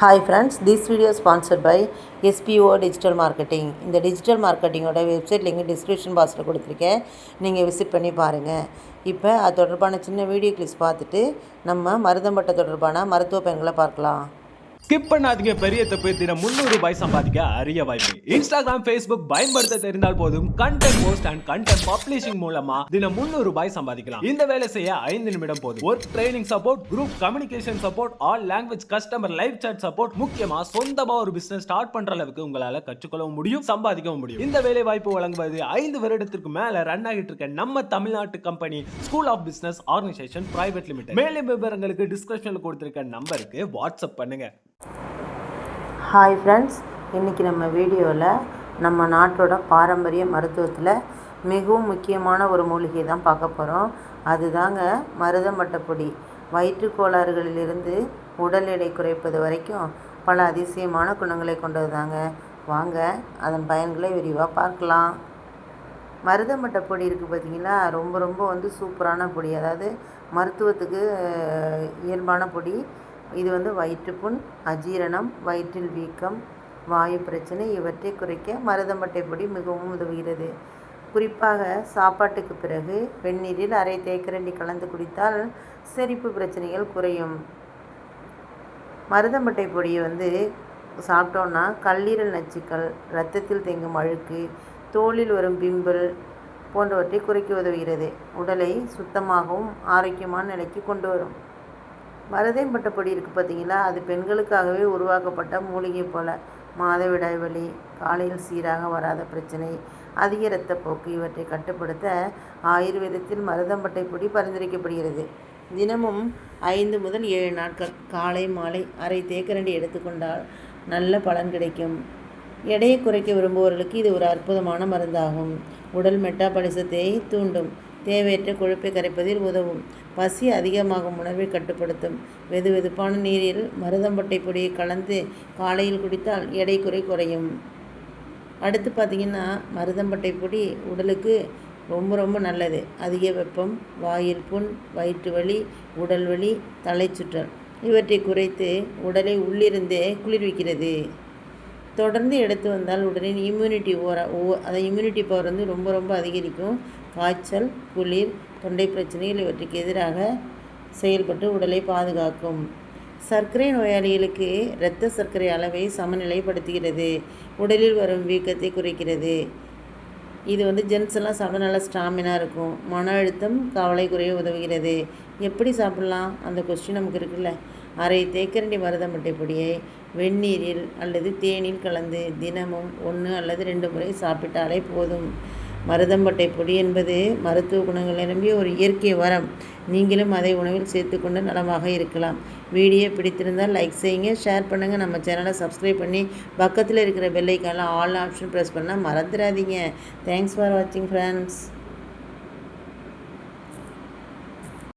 Hi friends, this video is sponsored by SPO Digital Marketing. இந்த digital மார்க்கெட்டிங்கோட website link description பாக்ஸில் கொடுத்துருக்கேன். நீங்கள் visit பண்ணி பாருங்கள். இப்போ அது தொடர்பான சின்ன வீடியோ கிளிப்ஸ் பார்த்துட்டு நம்ம மருதம்பட்டை தொடர்பான மருத்துவ பயன்களை பார்க்கலாம். ஸ்கிப் பண்ணாதீங்க. பெரிய தப்பு. தினம் 300 ரூபாய் சம்பாதிக்க அரிய வாய்ப்பு. இன்ஸ்டாகிராம், ஃபேஸ்புக் பயன்படுத்த தெரிந்தால் போதும் content post and content publishing மூலமா தினம் 300 ரூபாய் சம்பாதிக்கலாம். இந்த வேலை செய்ய 5 நிமிடம் போதும். Work training support, group communication support, all language customer live chat support, முக்கியமா சொந்தமா ஒரு பிசினஸ் ஸ்டார்ட் பண்ற அளவுக்கு உங்களால கற்றுக்கொள்ளவும் முடியும், சம்பாதிக்கவும் முடியும். இந்த வேலை வாய்ப்பு வழங்குவது 5 வருடத்திற்கு மேல ரன் ஆகிட்டு இருக்க நம்ம தமிழ்நாட்டு company school of business organisation private limited. மேலும் விவரங்களுக்கு டிஸ்கிரிப்ஷன்ல கொடுத்திருக்க நம்பருக்கு வாட்ஸ்அப் பண்ணுங்க. ஹாய் ஃப்ரெண்ட்ஸ், இன்றைக்கி நம்ம வீடியோவில் நம்ம நாட்டோட பாரம்பரிய மருத்துவத்தில் மிகவும் முக்கியமான ஒரு மூலிகை தான் பார்க்க போகிறோம். அதுதாங்க மருதம்பட்டை பொடி. வயிற்று கோளாறுகளிலிருந்து உடல் எடை குறைப்பது வரைக்கும் பல அதிசயமான குணங்களை கொண்டது தாங்க. வாங்க அதன் பயன்களை விரிவாக பார்க்கலாம். மருதம்பட்டை பொடி இருக்குது பார்த்திங்களா, ரொம்ப சூப்பரான பொடி. அதாவது மருத்துவத்துக்கு இயல்பான பொடி. இது வயிற்றுப்புண், அஜீரணம், வயிற்றில் வீக்கம், வாயு பிரச்சனை இவற்றை குறைக்க மருதம்பட்டை பொடி மிகவும் உதவுகிறது. குறிப்பாக சாப்பாட்டுக்கு பிறகு வெந்நீரில் அரை தேக்கரண்டி கலந்து குடித்தால் செரிப்பு பிரச்சனைகள் குறையும். மருதம்பட்டை பொடியை சாப்பிட்டோன்னா கல்லீரல் நச்சுக்கள், இரத்தத்தில் தேங்கும் அழுக்கு, தோலில் வரும் பிம்பிள் போன்றவற்றை குறைக்க உதவுகிறது. உடலை சுத்தமாகவும் ஆரோக்கியமான நிலைக்கு கொண்டு வரும். மருதம்பட்டை பொடி இருக்குது பார்த்தீங்களா, அது பெண்களுக்காகவே உருவாக்கப்பட்ட மூலிகை போல். மாதவிடாய் வலி, காலையில் சீராக வராத பிரச்சனை, அதிக இரத்தப்போக்கு இவற்றை கட்டுப்படுத்த ஆயுர்வேதத்தில் மருதம்பட்டை பொடி பரிந்துரைக்கப்படுகிறது. தினமும் 5 முதல் 7 நாட்கள் காலை மாலை அரை தேக்கரண்டி எடுத்துக்கொண்டால் நல்ல பலன் கிடைக்கும். எடையை குறைக்க விரும்புபவர்களுக்கு இது ஒரு அற்புதமான மருந்தாகும். உடல் மெட்டாபாலிசத்தை தூண்டும், தேவையற்ற கொழுப்பை கரைப்பதில் உதவும், பசி அதிகமாகும் உணர்வை கட்டுப்படுத்தும். வெதுவெதுப்பான நீரில் மருதம்பட்டை பொடியை கலந்து காலையில் குடித்தால் எடை குறையும். அடுத்து பார்த்திங்கன்னா, மருதம்பட்டை பொடி உடலுக்கு ரொம்ப நல்லது. அதிக வெப்பம், வாயில் புண், வயிற்று வலி, உடல் வலி, தலைச்சுற்றல் இவற்றை குறைத்து உடலை உள்ளிருந்தே குளிர்விக்கிறது. தொடர்ந்து எடுத்து வந்தால் உடலின் இம்யூனிட்டி பவர் ரொம்ப அதிகரிக்கும். காய்ச்சல், குளிர், தொண்டை பிரச்சனைகள் இவற்றுக்கு எதிராக செயல்பட்டு உடலை பாதுகாக்கும். சர்க்கரை நோயாளிகளுக்கு இரத்த சர்க்கரை அளவை சமநிலைப்படுத்துகிறது. உடலில் வரும் வீக்கத்தை குறைக்கிறது. இது ஜென்ஸ் எல்லாம் சாப்பிட நல்லா ஸ்டாமினா இருக்கும். மன அழுத்தம், கவலை குறைய உதவுகிறது. எப்படி சாப்பிட்லாம் அந்த கொஸ்டின் நமக்கு இருக்குல்ல. அரை தேக்கரண்டி மருதம்பட்டை பொடியை வெந்நீரில் அல்லது தேனில் கலந்து தினமும் 1 அல்லது 2 முறை சாப்பிட்டாலே போதும். மருதம்பட்டை பொடி என்பது மருத்துவ குணங்கள் நிரம்பிய ஒரு இயற்கை வரம். நீங்களும் அதை உணவில் சேர்த்துக்கொண்டு நலமாக இருக்கலாம். வீடியோ பிடித்திருந்தால் லைக் செய்யுங்க, ஷேர் பண்ணுங்கள். நம்ம சேனலை சப்ஸ்கிரைப் பண்ணி பக்கத்தில் இருக்கிற பெல் ஐக்கானில் ஆல் ஆப்ஷன் ப்ரெஸ் பண்ணால் மறந்துடாதீங்க. தேங்க்ஸ் ஃபார் வாட்சிங் ஃப்ரெண்ட்ஸ்.